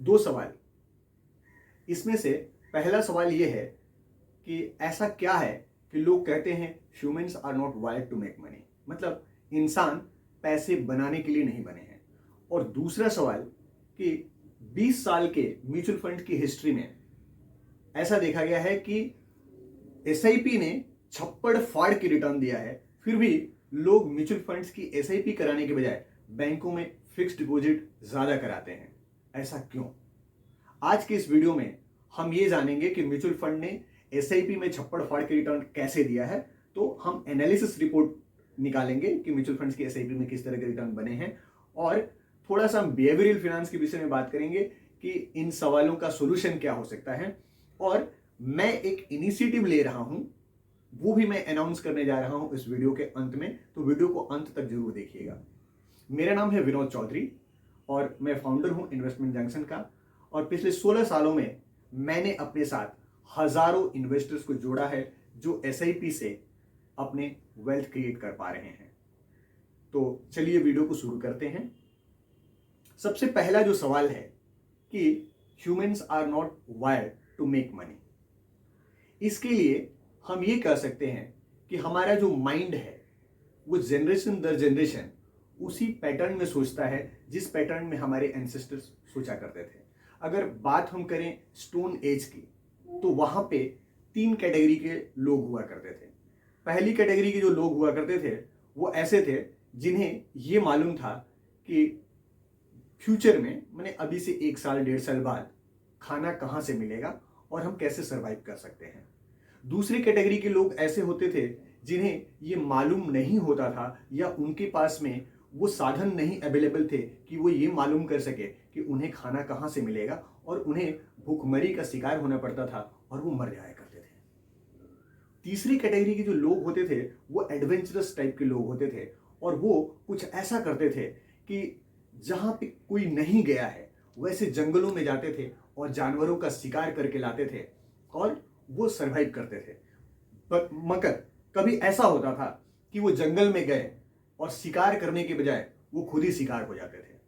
दो सवाल। इसमें से पहला सवाल यह है कि ऐसा क्या है कि लोग कहते हैं humans are not wired to make money, मतलब इंसान पैसे बनाने के लिए नहीं बने हैं। और दूसरा सवाल कि 20 साल के म्यूचुअल फंड की हिस्ट्री में ऐसा देखा गया है कि एसआईपी ने छप्पड़ फाड़ के रिटर्न दिया है, फिर भी लोग म्यूचुअल फंड्स की एसआईपी कराने के बजाय बैंकों में फिक्स्ड डिपॉजिट ज्यादा कराते हैं। ऐसा क्यों? आज के इस वीडियो में हम ये जानेंगे कि म्यूचुअल फंड ने एसआईपी में छप्पड़ फाड़ के रिटर्न कैसे दिया है। तो हम एनालिसिस रिपोर्ट निकालेंगे कि म्यूचुअल फंड्स की एसआईपी में किस तरह के रिटर्न बने हैं, और थोड़ा सा हम बिहेवियरल फाइनेंस के विषय में बात करेंगे कि इन सवालों का सोल्यूशन क्या हो सकता है। और मैं एक इनिशिएटिव ले रहा हूं, वो भी मैं अनाउंस करने जा रहा हूं इस वीडियो के अंत में, तो वीडियो को अंत तक जरूर देखिएगा। मेरा नाम है विनोद चौधरी और मैं फाउंडर हूं इन्वेस्टमेंट जंक्शन का। और पिछले 16 सालों में मैंने अपने साथ हजारों इन्वेस्टर्स को जोड़ा है जो एसआईपी से अपने वेल्थ क्रिएट कर पा रहे हैं। तो चलिए वीडियो को शुरू करते हैं। सबसे पहला जो सवाल है कि humans are not wired to make money, इसके लिए हम ये कह सकते हैं कि हमारा जो माइंड है वो जनरेशन दर जनरेशन उसी पैटर्न में सोचता है जिस पैटर्न में हमारे एंसेस्टर्स सोचा करते थे। अगर बात हम करें स्टोन एज की, तो वहां पे 3 कैटेगरी के लोग हुआ करते थे। पहली कैटेगरी के जो लोग हुआ करते थे वो ऐसे थे जिन्हें ये मालूम था कि फ्यूचर में, मैंने अभी से 1 साल 1.5 साल बाद खाना कहां से मिलेगा और हम कैसे सरवाइव कर सकते हैं। दूसरी कैटेगरी के लोग ऐसे होते थे जिन्हें ये मालूम नहीं होता था या उनके पास में वो साधन नहीं अवेलेबल थे कि वो ये मालूम कर सके कि उन्हें खाना कहां से मिलेगा, और उन्हें भूखमरी का शिकार होना पड़ता था और वो मर जाया करते थे। तीसरी कैटेगरी के जो लोग होते थे वो एडवेंचरस टाइप के लोग होते थे, और वो कुछ ऐसा करते थे कि जहां पे कोई नहीं गया है वैसे जंगलों में जाते थे और जानवरों का शिकार करके लाते थे और वो सरवाइव करते थे। मगर कभी ऐसा होता था कि वो जंगल में गए और शिकार करने के बजाय वो खुद ही शिकार हो जाते थे।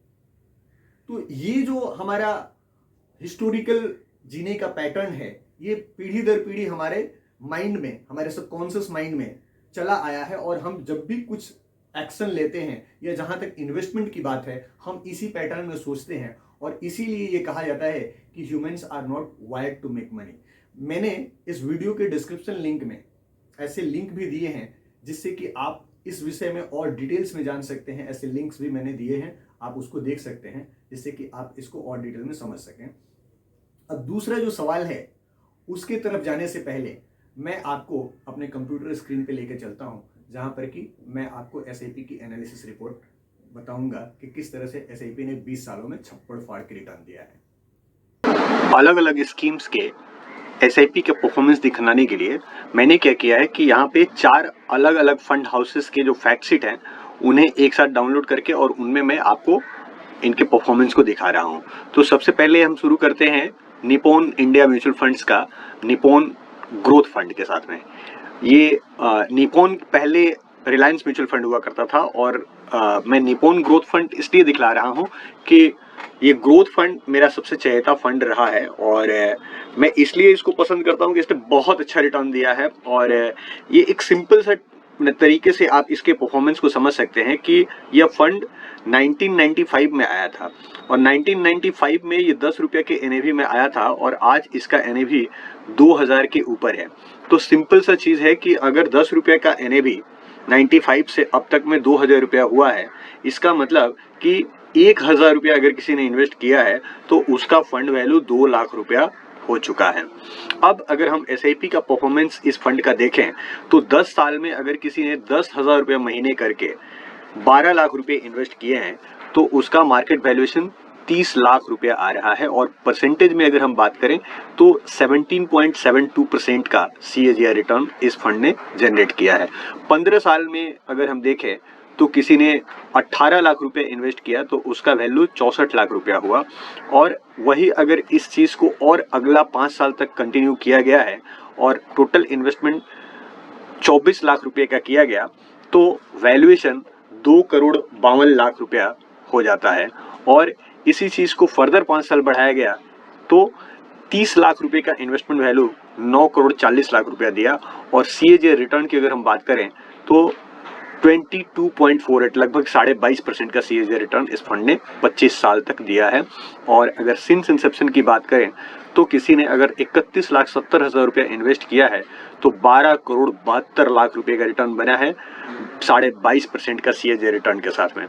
तो ये जो हमारा हिस्टोरिकल जीने का पैटर्न है, ये पीढ़ी दर पीढ़ी हमारे माइंड में, हमारे सबकॉन्शियस माइंड में चला आया है, और हम जब भी कुछ एक्शन लेते हैं या जहां तक इन्वेस्टमेंट की बात है, हम इसी पैटर्न में सोचते हैं। और इसीलिए ये कहा जाता है कि humans are not wired to make money. मैंने इस वीडियो के डिस्क्रिप्शन लिंक में ऐसे लिंक भी दिए हैं जिससे कि आप इस विषय में और डिटेल्स में जान सकते हैं। ऐसे लिंक्स भी मैंने दिए हैं, आप उसको देख सकते हैं जिससे कि आप इसको और डिटेल में समझ सकें। अब दूसरा जो सवाल है उसके तरफ जाने से पहले मैं आपको अपने कंप्यूटर स्क्रीन पे लेकर चलता हूं, जहां पर कि मैं आपको एसआईपी की एनालिसिस रिपोर्ट बताऊंगा कि किस तरह से एसआईपी ने 20 सालों में छप्पड़ फाड़ के रिटर्न दिया है। अलग अलग स्कीम्स के एसआईपी के परफॉर्मेंस दिखाने के लिए मैंने क्या किया है कि यहाँ पे 4 अलग अलग फंड हाउसेस के जो फैक्ट शीट हैं उन्हें एक साथ डाउनलोड करके और उनमें मैं आपको इनके परफॉर्मेंस को दिखा रहा हूँ। तो सबसे पहले हम शुरू करते हैं निप्पॉन इंडिया म्यूचुअल फंड्स का निप्पॉन ग्रोथ फंड के साथ में। ये निप्पॉन पहले रिलायंस म्यूचुअल फंड हुआ करता था, और मैं निप्पॉन ग्रोथ फंड इसलिए दिखला रहा हूँ कि ये ग्रोथ फंड मेरा सबसे चहेता फंड रहा है, और मैं इसलिए इसको पसंद करता हूँ कि इसने बहुत अच्छा रिटर्न दिया है। और ये एक सिंपल सा तरीके से आप इसके परफॉर्मेंस को समझ सकते हैं कि यह फंड 1995 में आया था, और 1995 में ये 10 रुपये के एनएवी में आया था, और आज इसका एनएवी 2000 के ऊपर है। तो सिंपल सा चीज़ है कि अगर 10 रुपये का एनएवी 95 से अब तक में 2000 रुपया हुआ है, इसका मतलब कि 1000 रुपया अगर किसी ने इन्वेस्ट किया है तो उसका फंड वैल्यू 2 लाख रुपया हो चुका है। अब अगर हम एसआईपी का परफॉर्मेंस इस फंड का देखें तो 10 साल में अगर किसी ने 10,000 रुपये महीने करके 12 लाख रुपए इन्वेस्ट किए हैं तो उसका मार्केट वैल्यूएशन 30 लाख रुपया आ रहा है, और परसेंटेज में अगर हम बात करें तो 17.72% का CAGR रिटर्न इस फंड ने जनरेट किया है। 15 साल में अगर हम देखें तो किसी ने 18 लाख रुपए इन्वेस्ट किया तो उसका वैल्यू 64 लाख रुपया हुआ, और वही अगर इस चीज़ को और अगला 5 साल तक कंटिन्यू किया गया है और टोटल इन्वेस्टमेंट 24 लाख रुपए का किया गया तो वैल्यूएशन 2 करोड़ 52 लाख रुपया हो जाता है। और इसी चीज़ को फर्दर 5 साल बढ़ाया गया तो 30 लाख रुपए का इन्वेस्टमेंट वैल्यू 9 करोड़ 40 लाख रुपया दिया। और CAGR रिटर्न की अगर हम बात करें तो 22.48 लगभग 22.5% का CAGR रिटर्न इस फंड ने 25 साल तक दिया है। और अगर सिंस इंसेप्शन की बात करें तो किसी ने अगर 31,70,000 रुपया इन्वेस्ट किया है तो 12 करोड़ 72 लाख रुपए का रिटर्न बना है 22.5% का CAGR रिटर्न के साथ में।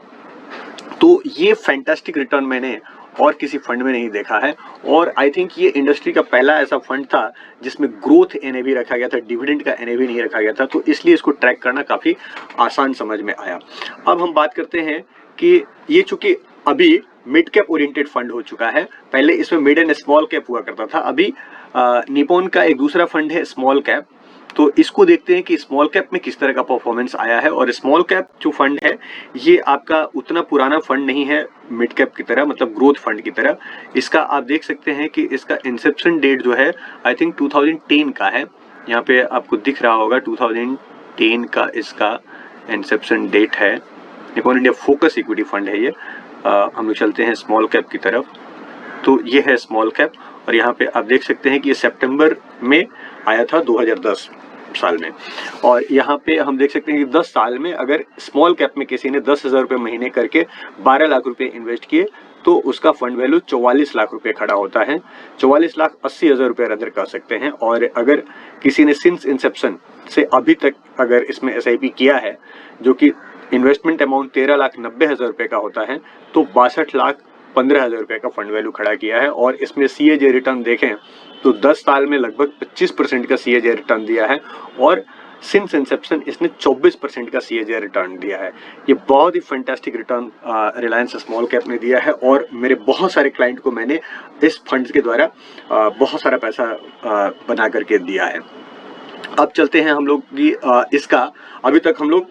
तो ये फैंटास्टिक रिटर्न मैंने और किसी फंड में नहीं देखा है। और आई थिंक ये इंडस्ट्री का पहला ऐसा फंड था जिसमें ग्रोथ NAV रखा गया था, डिविडेंड का NAV नहीं रखा गया था, तो इसलिए इसको ट्रैक करना काफ़ी आसान समझ में आया। अब हम बात करते हैं कि ये चूंकि अभी मिड कैप ओरिएंटेड फंड हो चुका है, पहले इसमें मिड एंड स्मॉल कैप हुआ करता था। अभी निपॉन का एक दूसरा फंड है स्मॉल कैप, तो इसको देखते हैं कि स्मॉल कैप में किस तरह का परफॉर्मेंस आया है। और स्मॉल कैप जो फंड है ये आपका उतना पुराना फंड नहीं है मिड कैप की तरह, मतलब ग्रोथ फंड की तरह। इसका आप देख सकते हैं कि इसका इंसेप्शन डेट जो है आई थिंक 2010 का है, यहाँ पे आपको दिख रहा होगा 2010 का इसका इंसेप्शन डेट है। Nippon India focus equity fund है ये। हम लोग चलते हैं स्मॉल कैप की तरफ, तो ये है स्मॉल कैप और यहाँ पे आप देख सकते हैं कि ये सितंबर में आया था 2010 साल में। और यहाँ पे हम देख सकते हैं कि 10 साल में अगर स्मॉल कैप में किसी ने 10,000 रुपये महीने करके 12 लाख रुपए इन्वेस्ट किए तो उसका फंड वैल्यू 44 लाख रुपए खड़ा होता है। 44,80,000 रुपये रदर कर सकते हैं। और अगर किसी ने सिंस इंसेप्शन से अभी तक अगर इसमें SIP किया है जो कि इन्वेस्टमेंट अमाउंट 13,90,000 रुपये का होता है तो 62,15,000 रुपये का फंड वैल्यू खड़ा किया है। और इसमें CAGR रिटर्न देखें तो 10 साल में लगभग 25% का CAGR रिटर्न दिया है और सिंस इंसेप्शन इसने 24% का CAGR रिटर्न दिया है। ये बहुत ही fantastic return Reliance small cap ने दिया है और मेरे बहुत सारे क्लाइंट को मैंने इस फंड के द्वारा बहुत सारा पैसा बना करके दिया है। अब चलते हैं हम लोग की इसका अभी तक हम लोग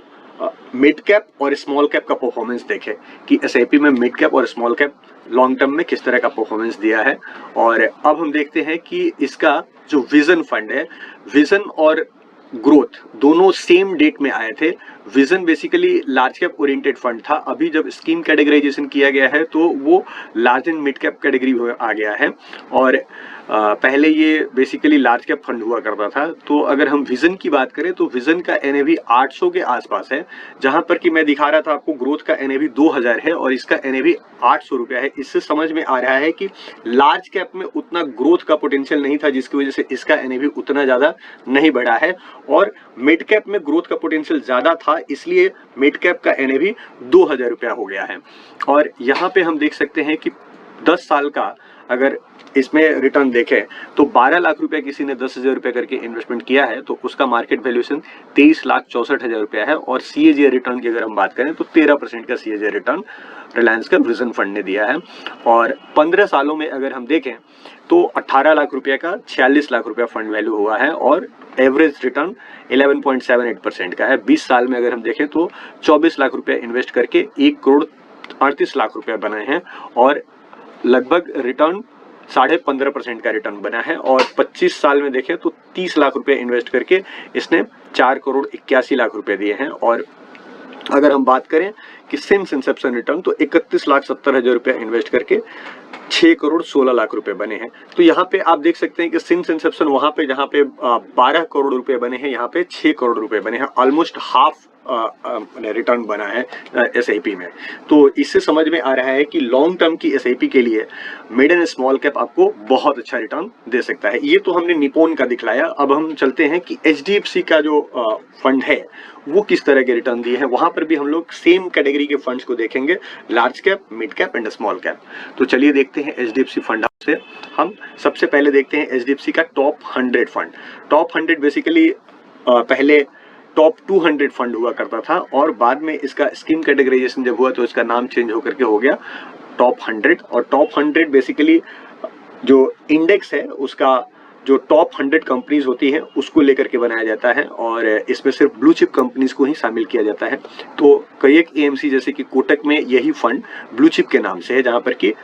मिड कैप और स्मॉल कैप का परफॉर्मेंस देखें कि SIP में मिड कैप और स्मॉल कैप लॉन्ग टर्म में किस तरह का परफॉर्मेंस दिया है। और अब हम देखते हैं कि इसका जो विजन फंड है, विजन और ग्रोथ दोनों सेम डेट में आए थे। Vision basically large cap oriented fund था, अभी जब स्कीम कैटेगराइजेशन किया गया है तो वो large and mid cap category आ गया है। और पहले ये बेसिकली लार्ज कैप फंड हुआ करता था। तो अगर हम विजन की बात करें तो विजन का NAV 800 के आसपास है, जहां पर कि मैं दिखा रहा था आपको ग्रोथ का NAV 2000 है और इसका NAV 800 रुपया है। इससे समझ में आ रहा है कि लार्ज कैप में उतना ग्रोथ का पोटेंशियल नहीं था जिसकी वजह से इसका NAV उतना ज्यादा नहीं बढ़ा है। और मिड कैप में ग्रोथ का पोटेंशियल ज्यादा था इसलिए मिड कैप का NAV 2000 रुपया हो गया है। और यहाँ पे हम देख सकते हैं कि 10 साल का अगर इसमें रिटर्न देखें तो 12 लाख रुपए किसी ने 10,000 रुपये करके इन्वेस्टमेंट किया है तो उसका मार्केट वैल्यूएशन 23,64,000 रुपया है। और CAGR रिटर्न की अगर हम बात करें तो 13% का CAGR रिटर्न रिलायंस का विजन फंड ने दिया है। और 15 सालों में अगर हम देखें तो 18 लाख रुपये का 46 लाख रुपया फंड वैल्यू हुआ है और एवरेज रिटर्न 11.78% का है। 20 साल में अगर हम देखें तो 24 लाख रुपया इन्वेस्ट करके 1 करोड़ 38 लाख रुपया बनाए हैं और लगभग रिटर्न 15.5% का रिटर्न बना है। और 25 साल में देखें तो 30 लाख रुपए इन्वेस्ट करके इसने 4 करोड़ 81 लाख रुपए दिए हैं। और अगर हम बात करें कि सिंस इंसेप्शन रिटर्न तो 31,70,000 रुपया इन्वेस्ट करके 6 करोड़ 16 लाख रुपए बने हैं। तो यहाँ पे आप देख सकते हैं कि सिंस इंसेप्शन वहां पे जहाँ पे 12 करोड़ रुपए बने हैं, यहाँ पे 6 करोड़ रुपए बने हैं, ऑलमोस्ट हाफ रिटर्न बना है SIP में। तो इससे समझ में आ रहा है कि लॉन्ग टर्म की SIP के लिए मिड एंड स्मॉल कैप आपको बहुत अच्छा रिटर्न दे सकता है। ये तो हमने निपॉन का दिखलाया। अब हम चलते हैं कि HDFC का जो फंड है वो किस तरह के रिटर्न दिए हैं। वहां पर भी हम लोग सेम कैटेगरी के फंड्स को देखेंगे, large cap, mid cap and small cap. तो चलिए देखते हैं HDFC फंड से। हम सबसे पहले देखते हैं HDFC का टॉप 100 फंड। टॉप 100 बेसिकली पहले टॉप 200 फंड हुआ करता था और बाद में इसका स्कीम कैटेगराइजेशन जब हुआ तो इसका नाम चेंज होकर के हो गया टॉप 100। और टॉप 100 बेसिकली जो इंडेक्स है उसका जो टॉप 100 कंपनीज होती हैं उसको लेकर के बनाया जाता है और इसमें सिर्फ ब्लू चिप कंपनीज को ही शामिल किया जाता है। तो कई एक एएमसी जैसे कि कोटक में यही फंड ब्लू चिप के नाम से है, जहां पर कि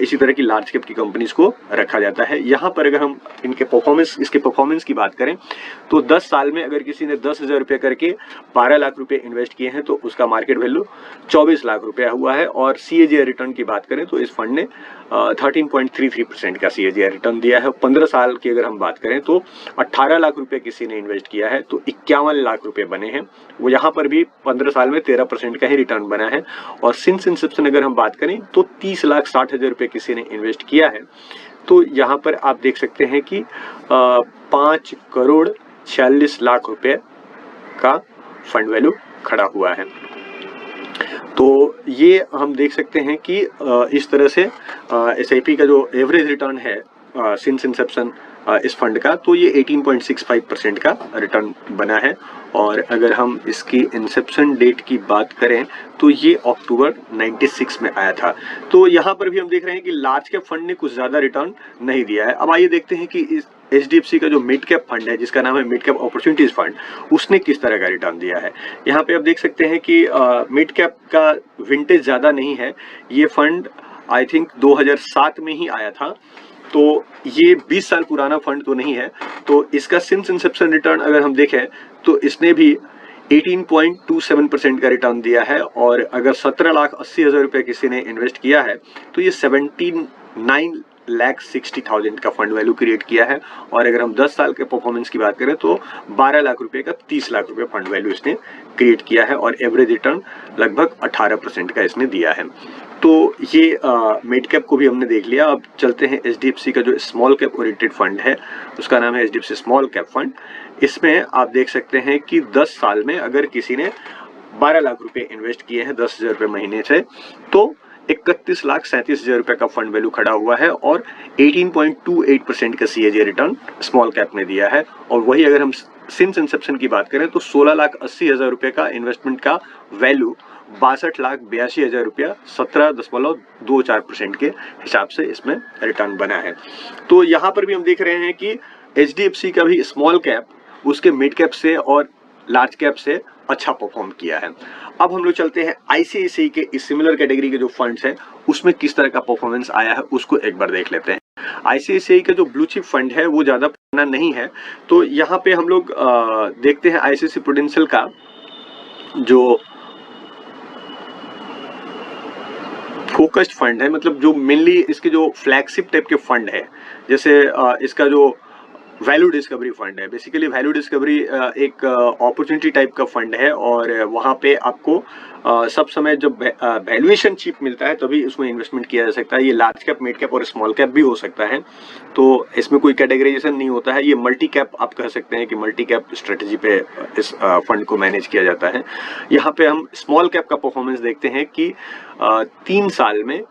इसी तरह की लार्ज कैप की कंपनीज को रखा जाता है। यहाँ पर अगर हम इसके परफॉर्मेंस की बात करें तो 10 साल में अगर किसी ने 10,000 रुपये करके 12 लाख रुपए इन्वेस्ट किए हैं तो उसका मार्केट वैल्यू 24 लाख रुपया हुआ है। और CAGR रिटर्न की बात करें तो इस फंड ने 13.33% का CAGR रिटर्न दिया है। 15 साल की अगर हम बात करें तो 18 लाख रुपए किसी ने इन्वेस्ट किया है तो 51 लाख रुपए बने हैं। वो यहाँ पर भी 15 साल में 13% का ही रिटर्न बना है। और सिंस इंसेप्शन अगर हम बात करें तो 30,60,000 रुपए किसी ने इन्वेस्ट किया है तो यहाँ पर आप देख सकते हैं कि 5,46,00,000 रुपए का फंड वैल्यू खड़ा हुआ है। तो ये हम देख सकते हैं कि इस तरह से SIP का जो एवरेज रिटर्न है सिंस इंसेप्शन इस फंड का, तो ये 18.65% का रिटर्न बना है। और अगर हम इसकी इंसेप्शन डेट की बात करें तो ये अक्टूबर 96 में आया था। तो यहाँ पर भी हम देख रहे हैं कि लार्ज कैप फंड ने कुछ ज़्यादा रिटर्न नहीं दिया है। अब आइए देखते हैं कि इस HDFC का जो मिड कैप फंड है, जिसका नाम है मिड कैप अपॉर्चुनिटीज फंड, उसने किस तरह का रिटर्न दिया है। यहाँ पे आप देख सकते हैं कि मिड कैप का विंटेज ज़्यादा नहीं है। ये फंड आई थिंक 2007 में ही आया था, तो ये 20 साल पुराना फंड तो नहीं है। तो इसका सिंस इंसेप्शन रिटर्न अगर हम देखें तो इसने भी 18.27% का रिटर्न दिया है। और अगर 17,80,000 रुपये किसी ने इन्वेस्ट किया है तो ये 79,60,000 का फंड वैल्यू क्रिएट किया है। और अगर हम 10 साल के परफॉर्मेंस की बात करें तो 12 लाख रुपए का 30 लाख रुपए फंड वैल्यू इसने क्रिएट किया है और एवरेज रिटर्न लगभग 18% का इसने दिया है। तो ये मिड कैप को भी हमने देख लिया। अब चलते हैं HDFC का जो स्मॉल कैप ओरिएंटेड फंड है, उसका नाम है HDFC स्मॉल कैप फंड। इसमें आप देख सकते हैं कि 10 साल में अगर किसी ने 12 लाख रुपए इन्वेस्ट किए हैं 10,000 रुपये महीने से तो 31,37,000 रुपये का फंड वैल्यू खड़ा हुआ है और 18.28% का CAGR रिटर्न स्मॉल कैप में दिया है। और वही अगर हम सिंस इंसेप्शन की बात करें तो 16,80,000 रुपये का इन्वेस्टमेंट का वैल्यू 62,82,000 रुपया 17.24% के हिसाब से इसमें रिटर्न बना है। तो यहाँ पर भी हम देख रहे हैं कि HDFC का भी स्मॉल कैप उसके मिड कैप से और लार्ज कैप से अच्छा परफॉर्म किया है। अब हम लोग चलते हैं ICICI के इस सिमिलर कैटेगरी के जो फंड्स हैं उसमें किस तरह का परफॉर्मेंस आया है उसको एक बार देख लेते हैं। ICICI का जो ब्लू चिप फंड है वो ज़्यादा पुराना नहीं है। तो यहाँ पे हम लोग देखते हैं ICICI प्रूडेंशियल का जो फोकस्ड फंड है, मतलब जो मेनली इसके जो फ्लैगशिप टाइप के फंड है, जैसे इसका जो वैल्यू डिस्कवरी फंड है। बेसिकली वैल्यू डिस्कवरी एक अपॉर्चुनिटी टाइप का फंड है और वहाँ पे आपको सब समय जब वैल्यूएशन चीप मिलता है तभी उसमें इन्वेस्टमेंट किया जा सकता है। ये लार्ज कैप, मिड कैप और स्मॉल कैप भी हो सकता है, तो इसमें कोई कैटेगराइजेशन नहीं होता है। ये मल्टी कैप आप कह सकते हैं कि मल्टी कैप स्ट्रेटजी पे इस फंड को मैनेज किया जाता है। यहाँ पे हम स्मॉल कैप का परफॉर्मेंस देखते हैं कि 3 साल में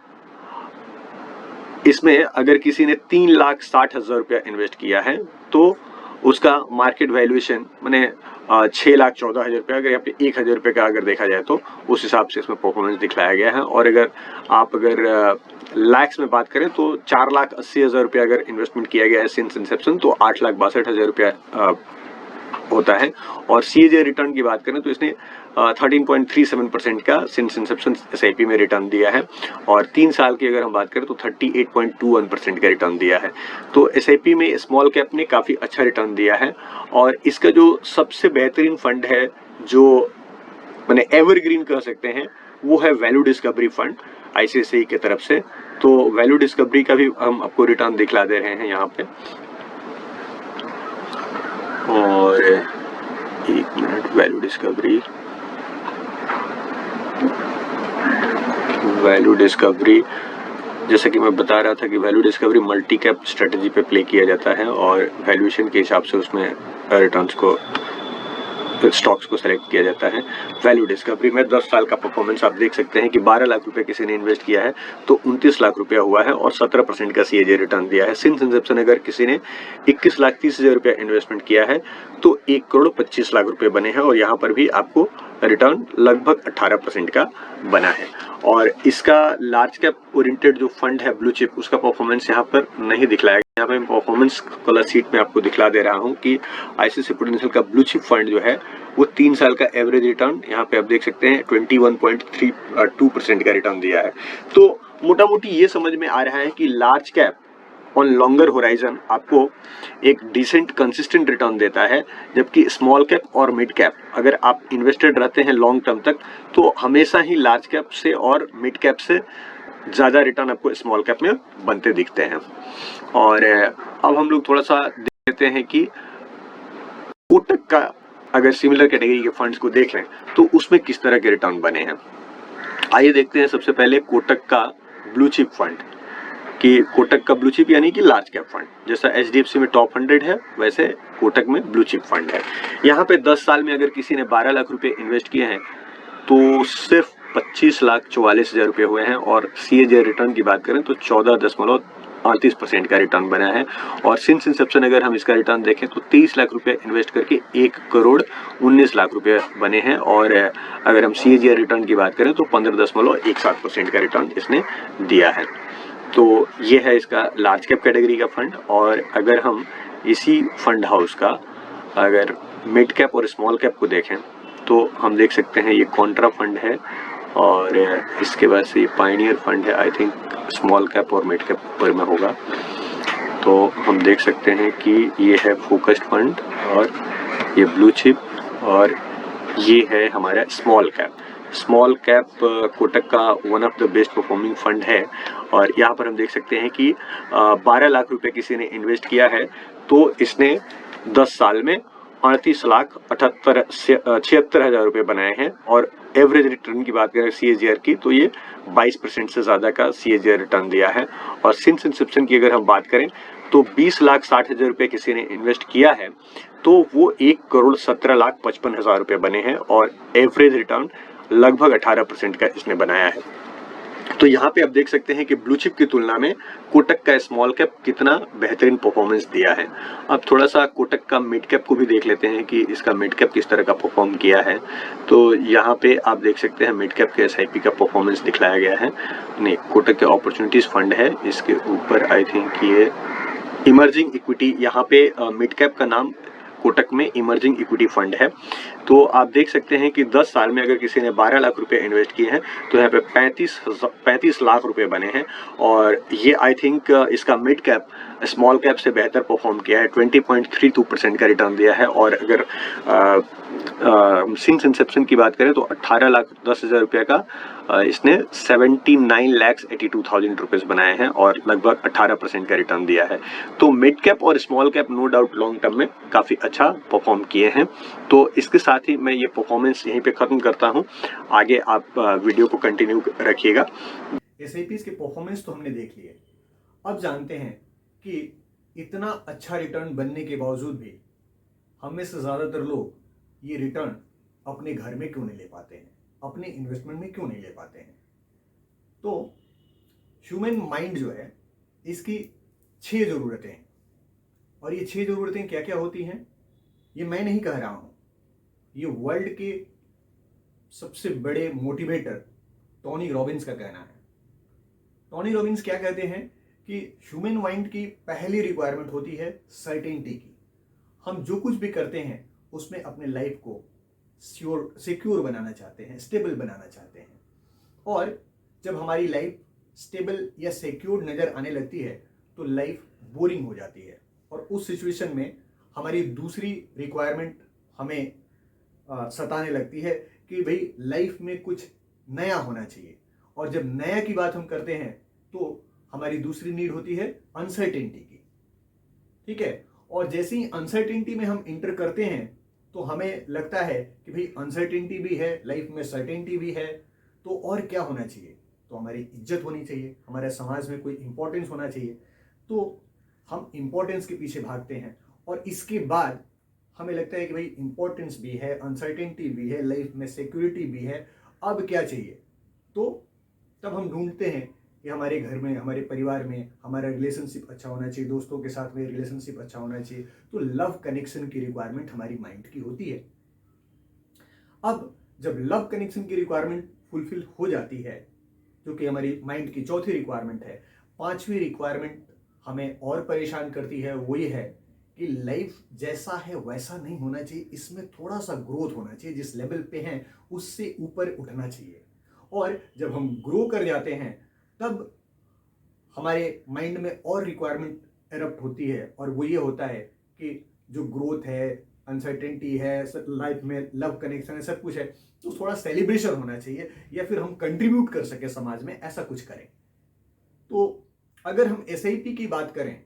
इसमें अगर किसी ने 3,60,000 रुपया इन्वेस्ट किया है तो उसका मार्केट वैल्यूएशन मैंने 6,14,000 रुपया, अगर यहाँ पे 1,000 रुपये का अगर देखा जाए तो उस हिसाब से इसमें परफॉर्मेंस दिखलाया गया है। और अगर आप लैक्स में बात करें तो 4,80,000 रुपया अगर इन्वेस्टमेंट किया गया है सिंस इंसेप्शन तो 8,62,000 रुपया होता है। और CAGR रिटर्न की बात करें तो इसने 13.37% का सिंस इंसेप्शन SIP में रिटर्न दिया है और 3 साल की अगर हम बात करें तो 38.21% का रिटर्न दिया है। तो SIP में स्मॉल कैप ने काफ़ी अच्छा रिटर्न दिया है। और इसका जो सबसे बेहतरीन फंड है जो मैंने एवरग्रीन कह सकते हैं वो है वैल्यू डिस्कवरी फंड ICICI की तरफ से। तो वैल्यू डिस्कवरी का भी हम आपको रिटर्न दिखला दे रहे हैं यहाँ पे। और 1 मिनट, वैल्यू डिस्कवरी जैसा कि मैं बता रहा था कि value discovery multi cap strategy पे प्ले किया जाता है और वैल्यूएशन के हिसाब से उसमें रिटर्न्स को स्टॉक्स को सेलेक्ट किया जाता है। वैल्यू डिस्कवरी में 10 साल का परफॉर्मेंस आप देख सकते हैं कि 12 लाख रुपए किसी ने इन्वेस्ट किया है तो 29 लाख रुपया हुआ है और 17% का CAGR रिटर्न दिया है। सिंस इंसेप्शन अगर किसी ने 21,30,000 रुपया इन्वेस्टमेंट किया है तो 1,25,00,000 रुपये बने हैं और यहाँ पर भी आपको रिटर्न लगभग 18% का बना है। और इसका लार्ज कैप ओरिएंटेड जो फंड है ब्लू चिप, उसका परफॉर्मेंस यहाँ पर नहीं दिखलाया यहाँ पे परफॉर्मेंस कलर शीट में आपको दिखला दे रहा हूँ कि आईसीआईसीआई प्रूडेंशियल का ब्लू चिप फंड जो है वो 3 साल का एवरेज रिटर्न यहाँ पे आप देख सकते हैं 21.32% का रिटर्न दिया है। तो मोटा मोटी ये समझ में आ रहा है कि large cap on longer horizon आपको एक डिसेंट कंसिस्टेंट रिटर्न देता है, जबकि स्मॉल कैप और मिड कैप अगर आप इन्वेस्टेड रहते हैं लॉन्ग टर्म तक तो हमेशा ही लार्ज कैप से और मिड कैप से ज़्यादा रिटर्न आपको स्मॉल कैप में बनते दिखते हैं। और अब हम लोग थोड़ा सा देखते हैं कि कोटक का अगर सिमिलर कैटेगरी के फंड्स को देख लें तो उसमें किस तरह के रिटर्न बने हैं। आइए देखते हैं सबसे पहले कोटक का ब्लू चिप फंड कि कोटक का ब्लू चिप यानी कि लार्ज कैप फंड, जैसा एचडीएफसी में टॉप 100 है वैसे कोटक में ब्लू चिप फंड है। यहाँ पे 10 साल में अगर किसी ने 12 लाख रुपए इन्वेस्ट किए हैं तो सिर्फ 25,44,000 रुपये हुए हैं, और CAGR रिटर्न की बात करें तो 14.38% का रिटर्न बना है। और सिंस इंसेप्शन अगर हम इसका रिटर्न देखें तो 30 लाख रुपए इन्वेस्ट करके 1,19,00,000 रुपये बने हैं, और अगर हम CAGR रिटर्न की बात करें तो 15.17% का रिटर्न इसने दिया है। तो ये है इसका लार्ज कैप कैटेगरी का फंड। और अगर हम इसी फंड हाउस का अगर मिड कैप और स्मॉल कैप को देखें तो हम देख सकते हैं ये कॉन्ट्रा फंड है, और इसके बाद से ये पायनियर फंड है। आई थिंक स्मॉल कैप और मिड कैप पर में होगा। तो हम देख सकते हैं कि ये है फोकस्ड फंड, और ये ब्लू चिप, और ये है हमारा small cap. Small cap Kotak का one of the best performing fund है, और यहाँ पर हम देख सकते हैं कि 12 लाख रुपए किसी ने इन्वेस्ट किया है तो इसने 10 साल में 38,76,000 रुपये बनाए हैं। और एवरेज रिटर्न की बात करें CAGR की तो ये 22% से ज़्यादा का CAGR रिटर्न दिया है। और सिंस इंसेप्शन की अगर हम बात करें तो 20,60,000 रुपये किसी ने इन्वेस्ट किया है तो वो 1,17,55,000 रुपये बने हैं, और एवरेज रिटर्न लगभग 18% का इसने बनाया है। तो यहाँ पे आप देख सकते हैं कि ब्लू चिप की तुलना में कोटक का स्मॉल कैप कितना बेहतरीन परफॉर्मेंस दिया है। अब थोड़ा सा कोटक का मिड कैप को भी देख लेते हैं कि इसका मिड कैप किस तरह का परफॉर्म किया है। तो यहाँ पे आप देख सकते हैं मिड कैप के SIP का परफॉर्मेंस दिखलाया गया है। नहीं, कोटक के अपॉर्चुनिटीज फंड है, इसके ऊपर आई थिंक ये इमर्जिंग इक्विटी, यहाँ पे मिड कैप का नाम कोटक में इमर्जिंग इक्विटी फंड है। तो आप देख सकते हैं कि 10 साल में अगर किसी ने 12 लाख रुपए इन्वेस्ट किए हैं तो यहाँ पे 35 लाख रुपए बने हैं, और ये आई थिंक इसका मिड कैप स्मॉल कैप से बेहतर परफॉर्म किया है। 20.32% का रिटर्न दिया है। और अगर सिंस इंसेप्शन की बात करें तो 18,10,000 रुपये का इसने 79,82,000 रुपीज़ बनाए हैं, और लगभग 18% का रिटर्न दिया है। तो मिड कैप और small cap no doubt long term में काफ़ी अच्छा परफॉर्म किए हैं। तो इसके साथ ही मैं ये परफॉर्मेंस यहीं पे ख़त्म करता हूँ। आगे आप वीडियो को कंटिन्यू रखिएगा। SIPs के परफॉर्मेंस तो हमने देख लिए, अब जानते हैं कि इतना अच्छा रिटर्न बनने के बावजूद भी हम में से ज़्यादातर लोग ये रिटर्न अपने घर में क्यों नहीं ले पाते हैं, अपने इन्वेस्टमेंट में क्यों नहीं ले पाते हैं। तो ह्यूमन माइंड जो है इसकी 6 ज़रूरतें हैं, और ये 6 ज़रूरतें क्या क्या होती हैं ये मैं नहीं कह रहा हूँ, ये वर्ल्ड के सबसे बड़े मोटिवेटर टोनी रॉबिन्स का कहना है। टोनी रॉबिन्स क्या कहते हैं कि ह्यूमन माइंड की पहली रिक्वायरमेंट होती है सर्टेनिटी की। हम जो कुछ भी करते हैं उसमें अपने लाइफ को सिक्योर बनाना चाहते हैं, स्टेबल बनाना चाहते हैं। और जब हमारी लाइफ स्टेबल या सिक्योर नज़र आने लगती है तो लाइफ बोरिंग हो जाती है, और उस सिचुएशन में हमारी दूसरी रिक्वायरमेंट हमें सताने लगती है कि भाई लाइफ में कुछ नया होना चाहिए। और जब नया की बात हम करते हैं तो हमारी दूसरी नीड होती है अनसर्टेनिटी की। ठीक है, और जैसे ही अनसर्टेनिटी में हम इंटर करते हैं तो हमें लगता है कि भाई अनसर्टेनिटी भी है, लाइफ में सर्टेनिटी भी है, तो और क्या होना चाहिए, तो हमारी इज्जत होनी चाहिए, हमारे समाज में कोई इंपॉर्टेंस होना चाहिए। तो हम इंपॉर्टेंस के पीछे भागते हैं, और इसके बाद हमें लगता है कि भाई इंपॉर्टेंस भी है, अनसर्टेनिटी भी है, लाइफ में सिक्योरिटी भी है, अब क्या चाहिए। तो तब हम ढूंढते हैं कि हमारे घर में, हमारे परिवार में हमारा रिलेशनशिप अच्छा होना चाहिए, दोस्तों के साथ में रिलेशनशिप अच्छा होना चाहिए। तो लव कनेक्शन की रिक्वायरमेंट हमारी माइंड की होती है। अब जब लव कनेक्शन की रिक्वायरमेंट फुलफिल हो जाती है, जो कि हमारी माइंड की चौथी रिक्वायरमेंट है, पांचवी रिक्वायरमेंट हमें और परेशान करती है वो ये है कि लाइफ जैसा है वैसा नहीं होना चाहिए, इसमें थोड़ा सा ग्रोथ होना चाहिए, जिस लेवल पे हैं उससे ऊपर उठना चाहिए। और जब हम ग्रो कर जाते हैं तब हमारे माइंड में और रिक्वायरमेंट एरप्ट होती है, और वो ये होता है कि जो ग्रोथ है, अनसर्टेनिटी है, लाइफ में लव कनेक्शन है, सब कुछ है, तो थोड़ा सेलिब्रेशन होना चाहिए, या फिर हम कंट्रीब्यूट कर सके समाज में, ऐसा कुछ करें। तो अगर हम एसआईपी की बात करें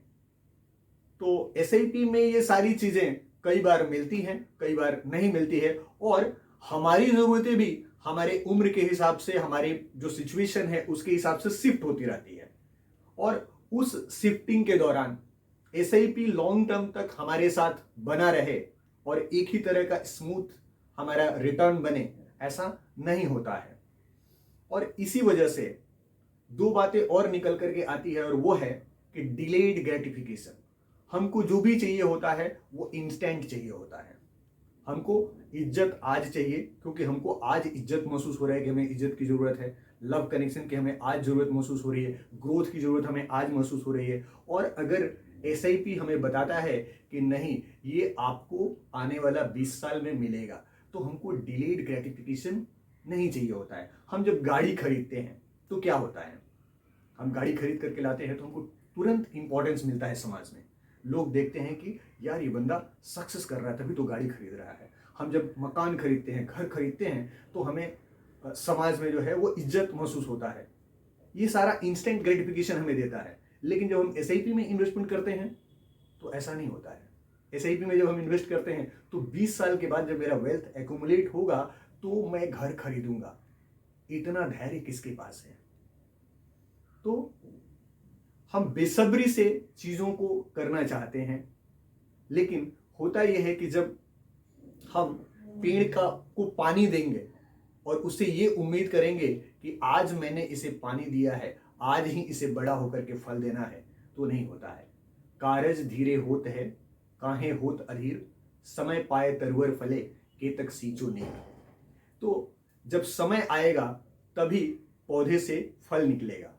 तो एसआईपी में ये सारी चीजें कई बार मिलती हैं, कई बार नहीं मिलती है, और हमारी जरूरतें भी हमारे उम्र के हिसाब से, हमारी जो सिचुएशन है उसके हिसाब से शिफ्ट होती रहती है। और उस शिफ्टिंग के दौरान एसआईपी लॉन्ग टर्म तक हमारे साथ बना रहे और एक ही तरह का स्मूथ हमारा रिटर्न बने, ऐसा नहीं होता है। और इसी वजह से दो बातें और निकल करके आती है, और वो है कि डिलेड ग्रेटिफिकेशन। हमको जो भी चाहिए होता है वो इंस्टेंट चाहिए होता है। हमको इज्जत आज चाहिए, क्योंकि हमको आज इज्जत महसूस हो रहा है कि हमें इज्जत की जरूरत है। लव कनेक्शन की हमें आज जरूरत महसूस हो रही है। ग्रोथ की जरूरत हमें आज महसूस हो रही है। और अगर एसआईपी हमें बताता है कि नहीं, ये आपको आने वाला 20 साल में मिलेगा, तो हमको डिलेड ग्रेटिफिकेशन नहीं चाहिए होता है। हम जब गाड़ी खरीदते हैं तो क्या होता है, हम गाड़ी खरीद करके लाते हैं तो हमको तुरंत इंपॉर्टेंस मिलता है समाज में। लोग देखते हैं कि यार ये बंदा सक्सेस कर रहा है तभी तो गाड़ी खरीद रहा है। हम जब मकान खरीदते हैं, घर खरीदते हैं, तो हमें समाज में जो है वो इज्जत महसूस होता है। ये सारा इंस्टेंट ग्रेटिफिकेशन हमें देता है। लेकिन जब हम एसआईपी में इन्वेस्टमेंट करते हैं तो ऐसा नहीं होता है। एसआईपी में जब हम इन्वेस्ट करते हैं तो 20 साल के बाद जब मेरा वेल्थ एक्यूमुलेट होगा तो मैं घर खरीदूंगा। इतना धैर्य किसके पास है? तो हम बेसब्री से चीजों को करना चाहते हैं, लेकिन होता यह है कि जब हम पेड़ को पानी देंगे और उससे ये उम्मीद करेंगे कि आज मैंने इसे पानी दिया है, आज ही इसे बड़ा होकर के फल देना है, तो नहीं होता है। कारज धीरे होत है, काहे होत अधीर, समय पाए तरवर फले, के तक सींचो नहीं। तो जब समय आएगा तभी पौधे से फल निकलेगा।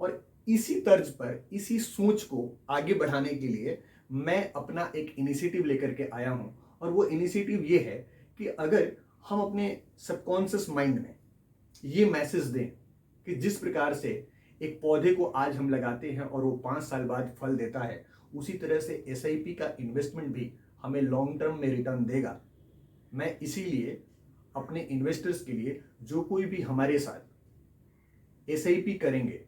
और इसी तर्ज पर, इसी सोच को आगे बढ़ाने के लिए मैं अपना एक इनिशिएटिव लेकर के आया हूं। और वो इनिशिएटिव ये है कि अगर हम अपने सबकॉन्शियस माइंड में ये मैसेज दें कि जिस प्रकार से एक पौधे को आज हम लगाते हैं और वो 5 साल बाद फल देता है, उसी तरह से एसआईपी का इन्वेस्टमेंट भी हमें लॉन्ग टर्म में रिटर्न देगा। मैं इसीलिए अपने इन्वेस्टर्स के लिए, जो कोई भी हमारे साथ एसआईपी करेंगे,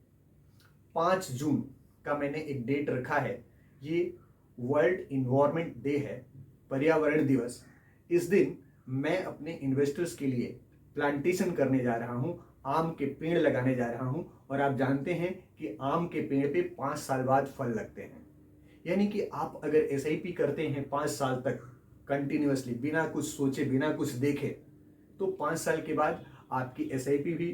5 जून का मैंने एक डेट रखा है। ये वर्ल्ड इन्वायरमेंट डे है, पर्यावरण दिवस। इस दिन मैं अपने इन्वेस्टर्स के लिए प्लांटेशन करने जा रहा हूं, आम के पेड़ लगाने जा रहा हूं। और आप जानते हैं कि आम के पेड़ पे 5 साल बाद फल लगते हैं। यानी कि आप अगर एसआईपी करते हैं 5 साल तक कंटिन्यूअसली, बिना कुछ सोचे, बिना कुछ देखे, तो 5 साल के बाद आपकी एसआईपी भी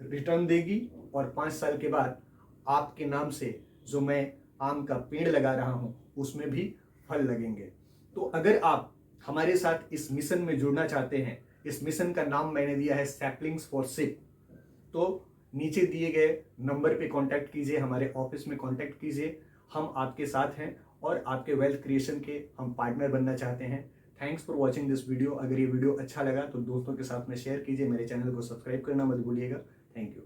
रिटर्न देगी, और 5 साल के बाद आपके नाम से जो मैं आम का पेड़ लगा रहा हूं उसमें भी फल लगेंगे। तो अगर आप हमारे साथ इस मिशन में जुड़ना चाहते हैं, इस मिशन का नाम मैंने दिया है सैपलिंग्स फॉर शिप, तो नीचे दिए गए नंबर पे कांटेक्ट कीजिए, हमारे ऑफिस में कांटेक्ट कीजिए। हम आपके साथ हैं और आपके वेल्थ क्रिएशन के हम पार्टनर बनना चाहते हैं। Thanks for watching this video. अगर ये वीडियो अच्छा लगा तो दोस्तों के साथ में शेयर कीजिए, मेरे चैनल को सब्सक्राइब करना मत भूलिएगा। Thank you.